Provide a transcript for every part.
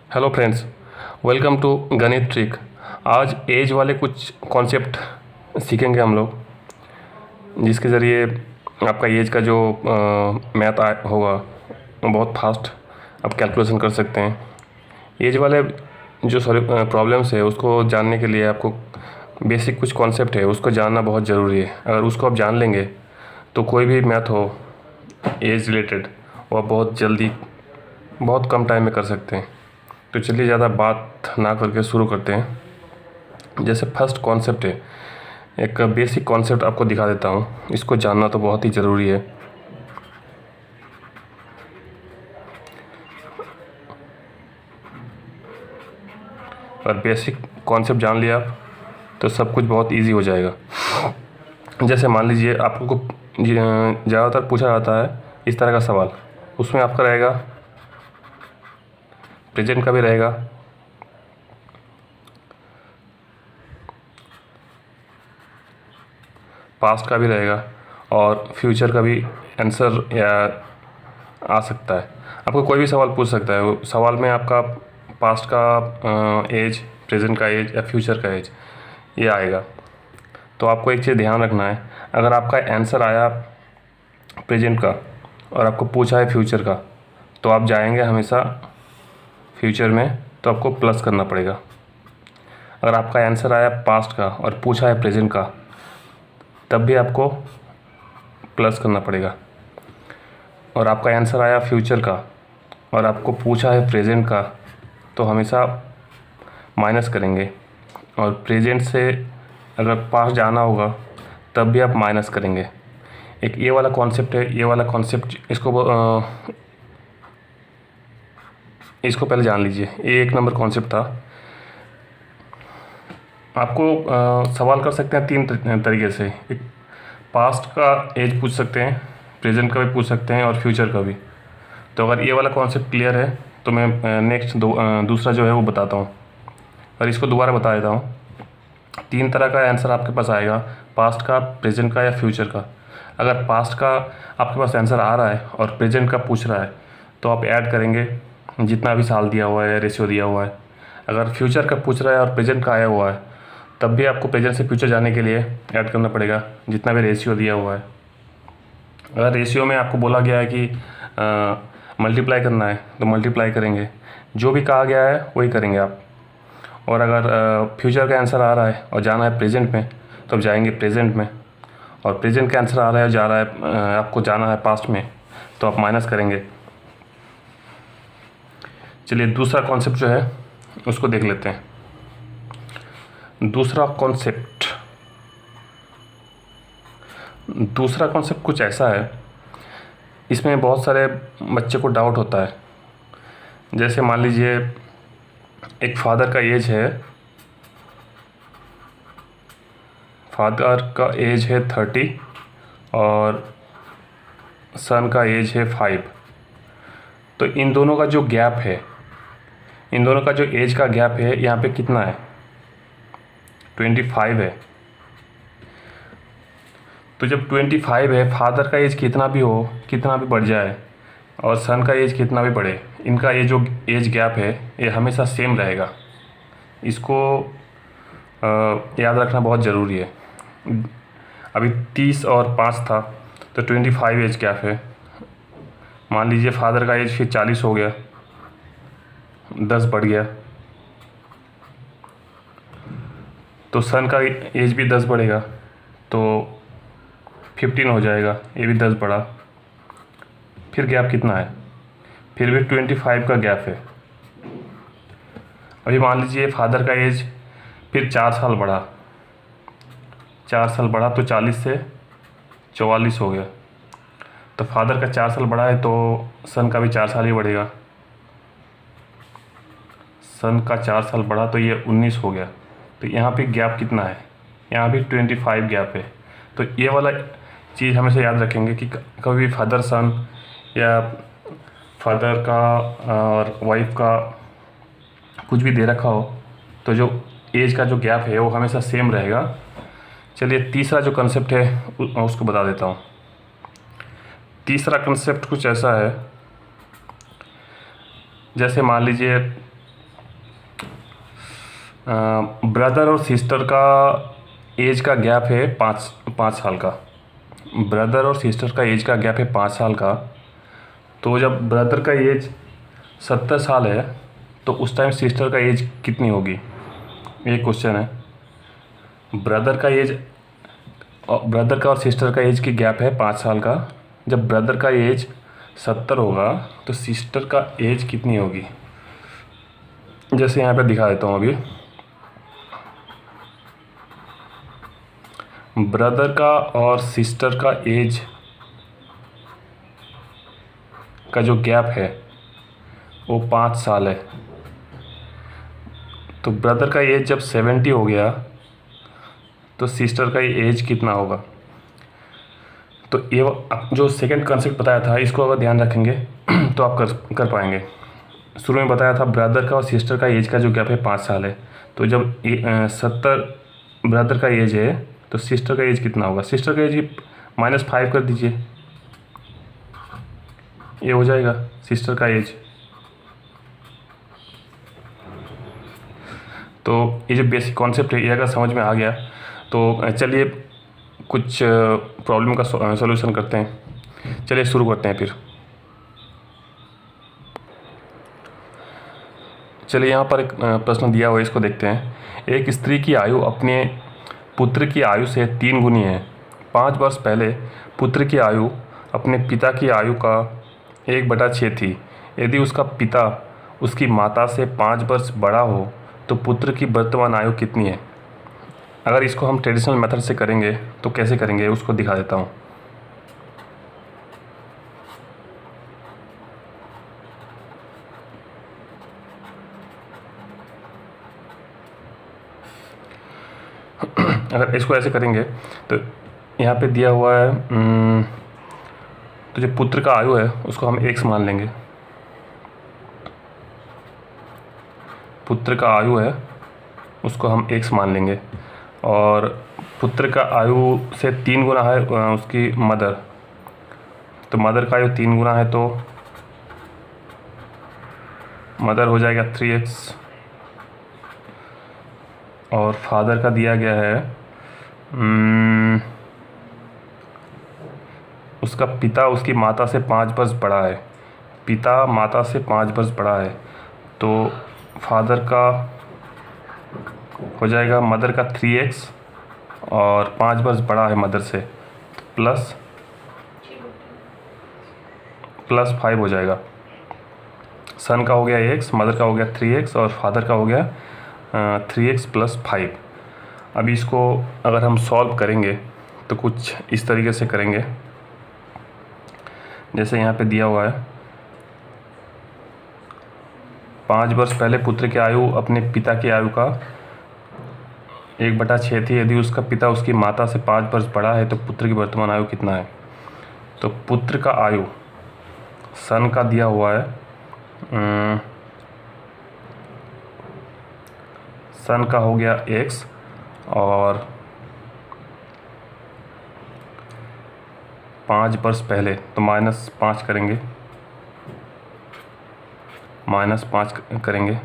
Hello friends, welcome to गणित trick. आज as वाले कुछ कॉन्सेप्ट सीखेंगे हम लोग, जिसके ज़रिए आपका एज का जो मैथ होगा वो बहुत फास्ट आप कैलकुलेशन कर सकते हैं। एज वाले जो प्रॉब्लम्स है उसको जानने के लिए आपको बेसिक कुछ कॉन्सेप्ट है उसको जानना बहुत ज़रूरी है। अगर उसको आप जान लेंगे तो कोई भी मैथ हो एज रिलेटेड वो आप बहुत जल्दी बहुत कम टाइम में कर सकते हैं। तो चलिए ज़्यादा बात ना करके शुरू करते हैं। जैसे फर्स्ट कॉन्सेप्ट है, एक बेसिक कॉन्सेप्ट आपको दिखा देता हूँ, इसको जानना तो बहुत ही ज़रूरी है। और बेसिक कॉन्सेप्ट जान लिया आप तो सब कुछ बहुत इजी हो जाएगा। जैसे मान लीजिए आपको ज़्यादातर पूछा जाता है इस तरह का सवाल, उसमें आपका रहेगा प्रेजेंट का भी रहेगा, पास्ट का भी रहेगा और फ्यूचर का भी आंसर या आ सकता है। आपको कोई भी सवाल पूछ सकता है, वो सवाल में आपका पास्ट का एज, प्रेजेंट का एज या फ्यूचर का एज ये आएगा। तो आपको एक चीज़ ध्यान रखना है, अगर आपका आंसर आया प्रेजेंट का और आपको पूछा है फ्यूचर का तो आप जाएंगे हमेशा फ्यूचर में, तो आपको प्लस करना पड़ेगा। अगर आपका आंसर आया पास्ट का और पूछा है प्रेजेंट का तब भी आपको प्लस करना पड़ेगा। और आपका आंसर आया फ्यूचर का और आपको पूछा है प्रेजेंट का तो हमेशा माइनस करेंगे। और प्रेजेंट से अगर पास्ट जाना होगा तब भी आप माइनस करेंगे। एक ये वाला कॉन्सेप्ट है, ये वाला कॉन्सेप्ट इसको पहले जान लीजिए। ये एक नंबर कॉन्सेप्ट था। आपको सवाल कर सकते हैं तीन तरीके से, एक पास्ट का एज पूछ सकते हैं, प्रेजेंट का भी पूछ सकते हैं और फ्यूचर का भी। तो अगर ये वाला कॉन्सेप्ट क्लियर है तो मैं नेक्स्ट दूसरा जो है वो बताता हूँ। और इसको दोबारा बता देता हूँ। तीन तरह का आंसर आपके पास आएगा, पास्ट का, प्रेजेंट का या फ्यूचर का। अगर पास्ट का आपके पास आंसर आ रहा है और प्रेजेंट का पूछ रहा है तो आप ऐड करेंगे जितना भी साल दिया हुआ है, रेशियो दिया हुआ है। अगर फ्यूचर का पूछ रहा है और प्रेजेंट का आया हुआ है तब भी आपको प्रेजेंट से फ्यूचर जाने के लिए ऐड करना पड़ेगा जितना भी रेशियो दिया हुआ है। अगर रेशियो में आपको बोला गया है कि मल्टीप्लाई करना है तो मल्टीप्लाई करेंगे, जो भी कहा गया है वही करेंगे आप। और अगर फ्यूचर का आंसर आ रहा है और जाना है प्रेजेंट में तो अब जाएंगे प्रेजेंट में। और प्रेजेंट का आंसर आ रहा है, जा रहा है, आपको जाना है पास्ट में तो आप माइनस करेंगे। चलिए दूसरा कॉन्सेप्ट जो है उसको देख लेते हैं। दूसरा कॉन्सेप्ट कुछ ऐसा है, इसमें बहुत सारे बच्चे को डाउट होता है। जैसे मान लीजिए एक फादर का एज है, 30 और सन का एज है 5। तो इन दोनों का जो गैप है, इन दोनों का जो एज का गैप है यहाँ पे कितना है, 25 है। तो जब 25 है, फादर का एज कितना भी हो, कितना भी बढ़ जाए और सन का एज कितना भी बढ़े, इनका ये जो एज गैप है ये हमेशा सेम रहेगा। इसको याद रखना बहुत ज़रूरी है। अभी 30 और 5 था तो 25 एज गैप है। मान लीजिए फादर का एज फिर 40 हो गया, 10 बढ़ गया, तो सन का एज भी 10 बढ़ेगा तो 15 हो जाएगा, ये भी 10 बढ़ा। फिर गैप कितना है, फिर भी 25 का गैप है। अभी मान लीजिए फादर का एज फिर 4 साल बढ़ा, 4 साल बढ़ा तो 40 से 44 हो गया। तो फादर का 4 साल बढ़ा है तो सन का भी 4 साल ही बढ़ेगा। सन का 4 साल बढ़ा तो ये 19 हो गया। तो यहाँ पे गैप कितना है, यहाँ भी 25 गैप है। तो ये वाला चीज़ हमेशा याद रखेंगे कि कभी फादर सन या फादर का और वाइफ का कुछ भी दे रखा हो तो जो एज का जो गैप है वो हमेशा सेम रहेगा। चलिए तीसरा जो कंसेप्ट है उसको बता देता हूँ। तीसरा कंसेप्ट कुछ ऐसा है, जैसे मान लीजिए ब्रदर और सिस्टर का एज का गैप है पाँच साल का। ब्रदर और सिस्टर का एज का गैप है 5 साल का। तो जब ब्रदर का एज 70 साल है तो उस टाइम सिस्टर का एज कितनी होगी, ये क्वेश्चन है। ब्रदर का और सिस्टर का एज की गैप है 5 साल का। जब ब्रदर का एज 70 होगा तो सिस्टर का एज कितनी होगी, जैसे यहाँ पे दिखा देता हूँ अभी। ब्रदर का और सिस्टर का एज का जो गैप है वो 5 साल है। तो ब्रदर का एज जब 70 हो गया तो सिस्टर का एज कितना होगा। तो ये जो सेकंड कॉन्सेप्ट बताया था इसको अगर ध्यान रखेंगे तो आप कर पाएंगे। शुरू में बताया था ब्रदर का और सिस्टर का एज का जो गैप है 5 साल है। तो जब 70 ब्रदर का एज है तो सिस्टर का एज कितना होगा। सिस्टर का एज -5 कर दीजिए, ये हो जाएगा सिस्टर का एज। तो ये जो बेसिक कॉन्सेप्ट है ये अगर समझ में आ गया तो चलिए कुछ प्रॉब्लम का सॉल्यूशन करते हैं। चलिए शुरू करते हैं फिर। चलिए यहाँ पर एक प्रश्न दिया हुआ है, इसको देखते हैं। एक स्त्री की आयु अपने पुत्र की आयु से 3 गुनी है। 5 वर्ष पहले पुत्र की आयु अपने पिता की आयु का 1/6 थी। यदि उसका पिता उसकी माता से 5 वर्ष बड़ा हो तो पुत्र की वर्तमान आयु कितनी है। अगर इसको हम ट्रेडिशनल मेथड से करेंगे तो कैसे करेंगे उसको दिखा देता हूँ। अगर इसको ऐसे करेंगे तो यहाँ पे दिया हुआ है तो जो पुत्र का आयु है उसको हम x मान लेंगे। पुत्र का आयु है उसको हम x मान लेंगे और पुत्र का आयु से 3 गुना है उसकी मदर। तो मदर का आयु 3 गुना है तो मदर हो जाएगा 3x। और फादर का दिया गया है उसका पिता उसकी माता से 5 वर्ष बड़ा है। पिता माता से 5 वर्ष बड़ा है तो फादर का हो जाएगा मदर का 3x और 5 वर्ष बड़ा है मदर से, प्लस 5 हो जाएगा। सन का हो गया x, मदर का हो गया 3x और फादर का हो गया 3x + 5। अभी इसको अगर हम सॉल्व करेंगे तो कुछ इस तरीके से करेंगे जैसे यहाँ पे दिया हुआ है। 5 वर्ष पहले पुत्र की आयु अपने पिता की आयु का 1/6 थी। यदि उसका पिता उसकी माता से 5 वर्ष बड़ा है तो पुत्र की वर्तमान आयु कितना है। तो पुत्र का आयु सन का दिया हुआ है सन का हो गया x और 5 वर्ष पहले तो -5 करेंगे, -5 करेंगे।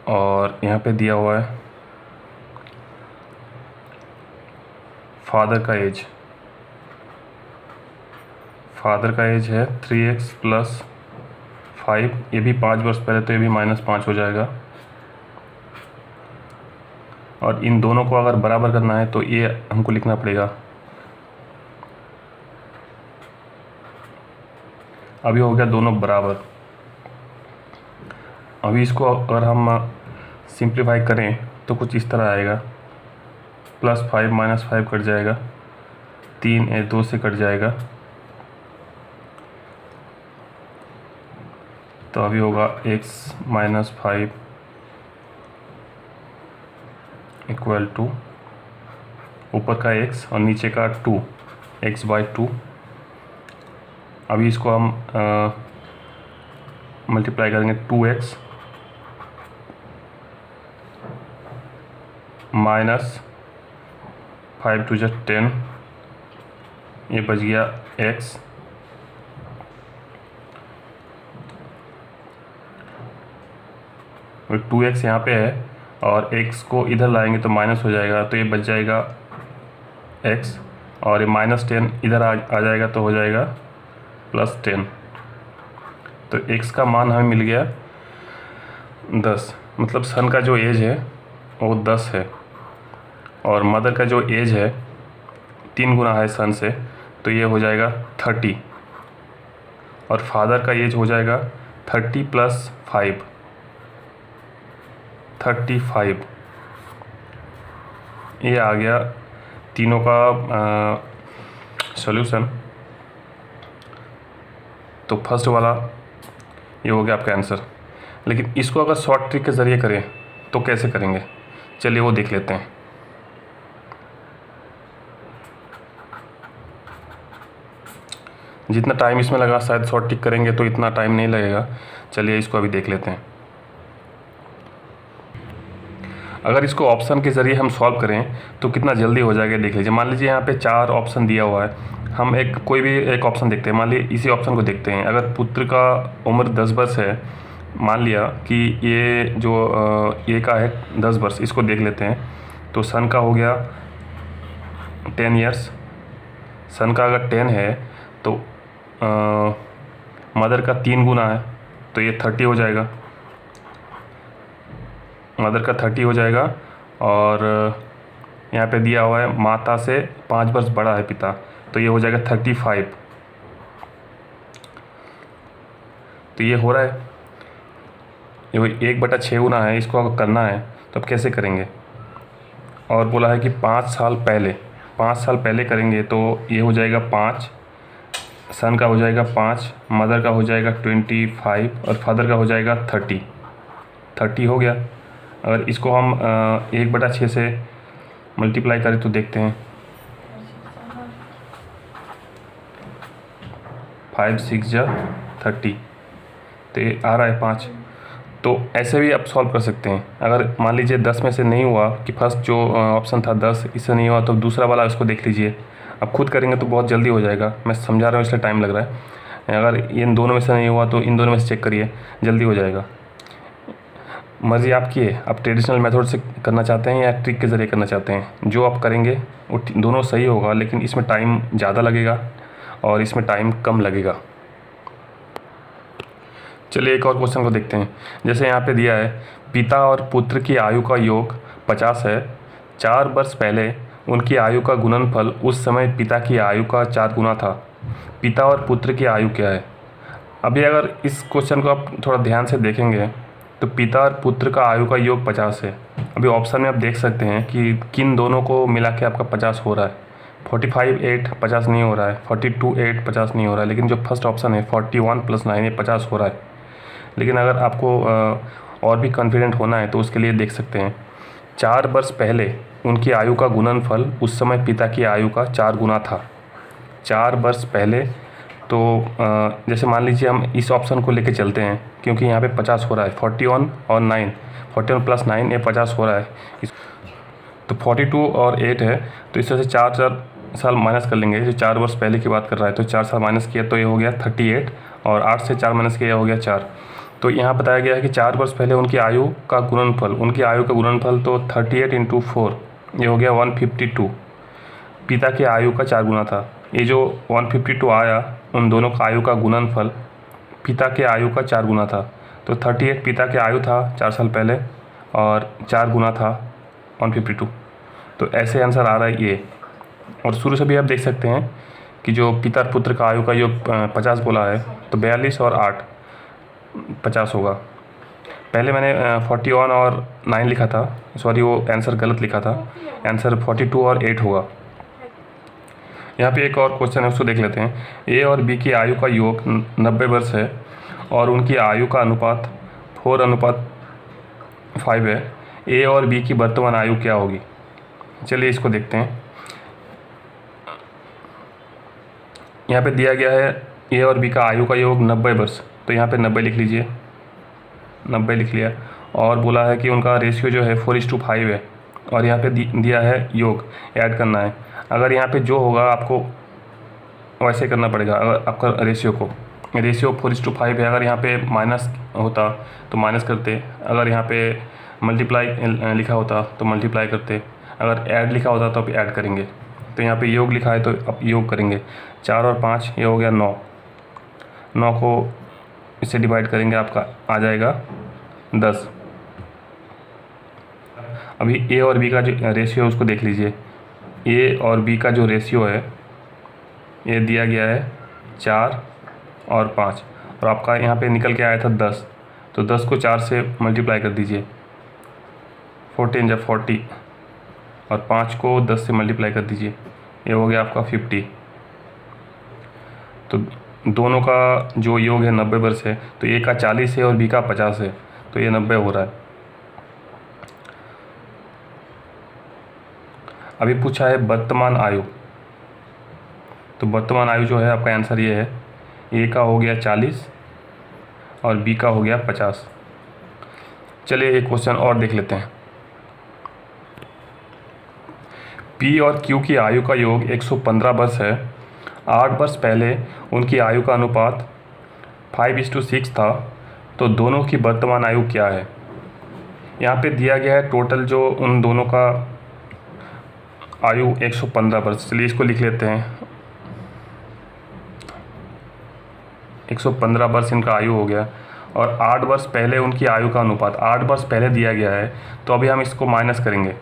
और यहाँ पे दिया हुआ है फादर का एज है 3x + 5। ये भी 5 वर्ष पहले तो ये भी -5 हो जाएगा। और इन दोनों को अगर बराबर करना है तो ये हमको लिखना पड़ेगा। अभी हो गया दोनों बराबर। अभी इसको अगर हम सिंप्लीफाई करें तो कुछ इस तरह आएगा, +5 - 5 कट जाएगा, 3 2 से कट जाएगा। तो अभी होगा x - 5 = ऊपर का x और नीचे का 2, x/2। अभी इसको हम मल्टीप्लाई करेंगे 2x -5 × 2 = 10, ये बच गया x। और 2x यहाँ पे है और x को इधर लाएंगे तो माइनस हो जाएगा, तो ये बच जाएगा x, और ये -10 इधर आ जाएगा तो हो जाएगा +10। तो x का मान हमें मिल गया 10, मतलब सन का जो एज है वो 10 है, और मदर का जो एज है 3 गुना है सन से, तो ये हो जाएगा 30, और फादर का एज हो जाएगा 30 + 5, 35। ये आ गया तीनों का सॉल्यूशन। तो फर्स्ट वाला ये हो गया आपका आंसर। लेकिन इसको अगर शॉर्ट ट्रिक के ज़रिए करें तो कैसे करेंगे, चलिए वो देख लेते हैं। जितना टाइम इसमें लगा शायद शॉर्ट ट्रिक करेंगे तो इतना टाइम नहीं लगेगा। चलिए इसको अभी देख लेते हैं। अगर इसको ऑप्शन के ज़रिए हम सॉल्व करें तो कितना जल्दी हो जाएगा देख लीजिए। मान लीजिए यहाँ पे 4 ऑप्शन दिया हुआ है, हम कोई भी एक ऑप्शन देखते हैं। मान लीजिए इसी ऑप्शन को देखते हैं। अगर पुत्र का उम्र 10 वर्ष है, मान लिया कि ये जो ये का है 10 वर्ष, इसको देख लेते हैं। तो सन का हो गया 10 ईयर्स। सन का अगर 10 है तो मदर का 3 गुना है, तो ये 30 हो जाएगा। मदर का 30 हो जाएगा, और यहाँ पे दिया हुआ है माता से 5 वर्ष बड़ा है पिता, तो ये हो जाएगा 35। तो ये हो रहा है, ये वही 1/6 गुना है। इसको अगर करना है तो अब कैसे करेंगे। और बोला है कि 5 साल पहले करेंगे, तो ये हो जाएगा 5, सन का हो जाएगा 5, मदर का हो जाएगा 25, और फादर का हो जाएगा 30 हो गया। अगर इसको हम 1/6 से मल्टीप्लाई करें तो देखते हैं, 5 6 जा 30, तो ये आ रहा है 5। तो ऐसे भी आप सॉल्व कर सकते हैं। अगर मान लीजिए 10 में से नहीं हुआ, कि फर्स्ट जो ऑप्शन था 10, इससे नहीं हुआ, तो दूसरा वाला इसको देख लीजिए। अब खुद करेंगे तो बहुत जल्दी हो जाएगा, मैं समझा रहा हूँ इसलिए टाइम लग रहा है। अगर इन दोनों में से नहीं हुआ तो इन दोनों में से चेक करिए, जल्दी हो जाएगा। मर्ज़ी आपकी है, आप ट्रेडिशनल मेथड से करना चाहते हैं या ट्रिक के ज़रिए करना चाहते हैं। जो आप करेंगे वो दोनों सही होगा, लेकिन इसमें टाइम ज़्यादा लगेगा और इसमें टाइम कम लगेगा। चलिए एक और क्वेश्चन को देखते हैं। जैसे यहाँ पे दिया है, पिता और पुत्र की आयु का योग 50 है। 4 वर्ष पहले उनकी आयु का गुणनफल उस समय पिता की आयु का 4 गुना था। पिता और पुत्र की आयु क्या है। अभी अगर इस क्वेश्चन को आप थोड़ा ध्यान से देखेंगे तो पिता और पुत्र का आयु का योग 50 है। अभी ऑप्शन में आप देख सकते हैं कि किन दोनों को मिला के आपका 50 हो रहा है। 45 8 50 नहीं हो रहा है, 42 8 50 नहीं हो रहा है, लेकिन जो फर्स्ट ऑप्शन है 41 + 9 ये 50 हो रहा है। लेकिन अगर आपको और भी कॉन्फिडेंट होना है तो उसके लिए देख सकते हैं, 4 वर्ष पहले उनकी आयु का गुणनफल उस समय पिता की आयु का 4 गुना था। 4 वर्ष पहले, तो जैसे मान लीजिए हम इस ऑप्शन को लेके चलते हैं, क्योंकि यहाँ पे 50 हो रहा है। 41 और 9, 41 + 9 ये 50 हो रहा है। तो 42 और 8 है, तो इस तरह से 4 साल माइनस कर लेंगे। जो 4 वर्ष पहले की बात कर रहा है, तो 4 साल माइनस किया तो ये हो गया 38, और 8 से 4 माइनस किया हो गया 4। तो यहाँ बताया गया है कि 4 वर्ष पहले उनकी आयु का गुणनफल, तो 38 × 4 ये हो गया 152। पिता की आयु का 4 गुना था। ये जो 152 आया, उन दोनों का आयु का गुणनफल पिता के आयु का 4 गुना था। तो 38 पिता की आयु था 4 साल पहले, और 4 गुना था 152। तो ऐसे आंसर आ रहा है ये। और शुरू से भी आप देख सकते हैं कि जो पिता और पुत्र का आयु का योग 50 बोला है, तो 42 और 8 50 होगा। पहले मैंने 41 और 9 लिखा था, सॉरी वो आंसर गलत लिखा था। आंसर 42 और 8 होगा। यहाँ पे एक और क्वेश्चन है, उसको देख लेते हैं। ए और बी की आयु का योग 90 वर्ष है और उनकी आयु का अनुपात 4:5 है। ए और बी की वर्तमान आयु क्या होगी। चलिए इसको देखते हैं। यहाँ पे दिया गया है ए और बी का आयु का योग 90 वर्ष, तो यहाँ पे 90 लिख लीजिए, 90 लिख लिया। और बोला है कि उनका रेशियो जो है 4:5 है, और यहाँ पे दिया है योग ऐड करना है। अगर यहाँ पे जो होगा आपको वैसे करना पड़ेगा। अगर आपका रेशियो 4:5 है, अगर यहाँ पे होता तो माइनस करते, अगर यहाँ पे मल्टीप्लाई लिखा होता तो मल्टीप्लाई करते, अगर ऐड लिखा होता तो अब ऐड करेंगे। तो यहाँ पे योग लिखा है तो अब योग करेंगे। 4 और 5 ये हो गया 9, 9 को इससे डिवाइड करेंगे, आपका आ जाएगा 10। अभी ए और बी का जो रेशियो है उसको देख लीजिए। ए और बी का जो रेशियो है ये दिया गया है 4 और 5, और आपका यहाँ पे निकल के आया था 10, तो 10 को 4 से मल्टीप्लाई कर दीजिए, 14 जब 40, और 5 को 10 से मल्टीप्लाई कर दीजिए, ये हो गया आपका 50। तो दोनों का जो योग है 90 वर्ष है, तो ए का 40 है और बी का 50 है, तो ये 90 हो रहा है। अभी पूछा है वर्तमान आयु, तो वर्तमान आयु जो है आपका आंसर ये है, ए का हो गया 40 और बी का हो गया 50। चलिए एक क्वेश्चन और देख लेते हैं। पी और क्यू की आयु का योग 115 वर्ष है। 8 वर्ष पहले उनकी आयु का अनुपात 5:6 था, तो दोनों की वर्तमान आयु क्या है। यहाँ पे दिया गया है टोटल जो उन दोनों का आयु 115 वर्ष। चलिए इसको लिख लेते हैं, 115 वर्ष इनका आयु हो गया, और 8 वर्ष पहले उनकी आयु का अनुपात 8 वर्ष पहले दिया गया है, तो अभी हम इसको माइनस करेंगे।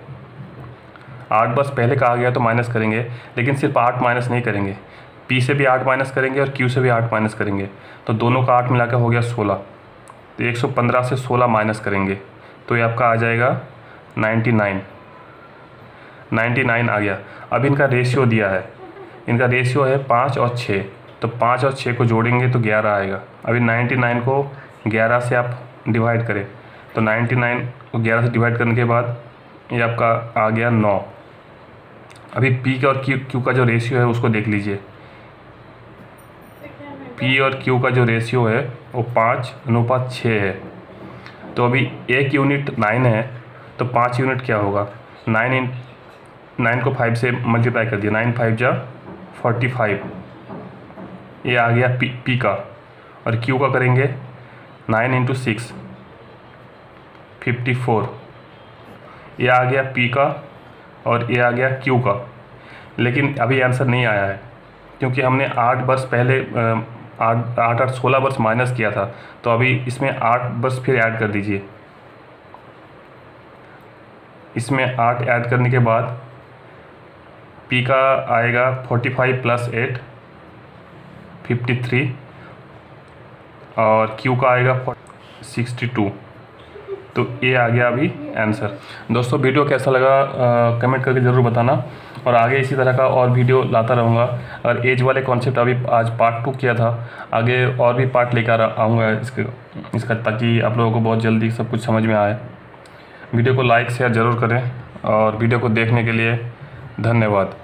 8 वर्ष पहले कहा गया तो माइनस करेंगे, लेकिन सिर्फ 8 माइनस नहीं करेंगे, पी से भी 8 माइनस करेंगे और क्यू से भी 8 माइनस करेंगे, तो दोनों का 8 मिलाकर हो गया 16। तो 115 से 16 माइनस करेंगे तो ये आपका आ जाएगा 99 आ गया। अब इनका रेशियो दिया है, इनका रेशियो है 5 और 6, तो 5 और 6 को जोड़ेंगे तो 11 आएगा। अभी 99 को 11 से आप डिवाइड करें, तो 99 को 11 से डिवाइड करने के बाद ये आपका आ गया 9। अभी पी का और क्यू का जो रेशियो है उसको देख लीजिए। पी और क्यू का जो रेशियो है वो 5:6 है। तो अभी एक यूनिट 9 है, तो 5 यूनिट क्या होगा, 9 को 5 से मल्टीप्लाई कर दिया, 9 5 जा 45, ये आ गया पी का। और क्यू का करेंगे 9 × 6 54, ये आ गया पी का और ये आ गया क्यू का। लेकिन अभी आंसर नहीं आया है, क्योंकि हमने 8 वर्ष पहले 8 16 वर्ष माइनस किया था, तो अभी इसमें 8 वर्ष फिर ऐड कर दीजिए। इसमें 8 ऐड करने के बाद पी का आएगा 45 + 8 53, और क्यू का आएगा 62। तो ये आ गया अभी आंसर। दोस्तों वीडियो कैसा लगा कमेंट करके ज़रूर बताना, और आगे इसी तरह का और वीडियो लाता रहूँगा। और एज वाले कॉन्सेप्ट अभी आज पार्ट 2 किया था, आगे और भी पार्ट लेकर आऊँगा इसका, ताकि आप लोगों को बहुत जल्दी सब कुछ समझ में आए। वीडियो को लाइक शेयर ज़रूर करें, और वीडियो को देखने के लिए धन्यवाद।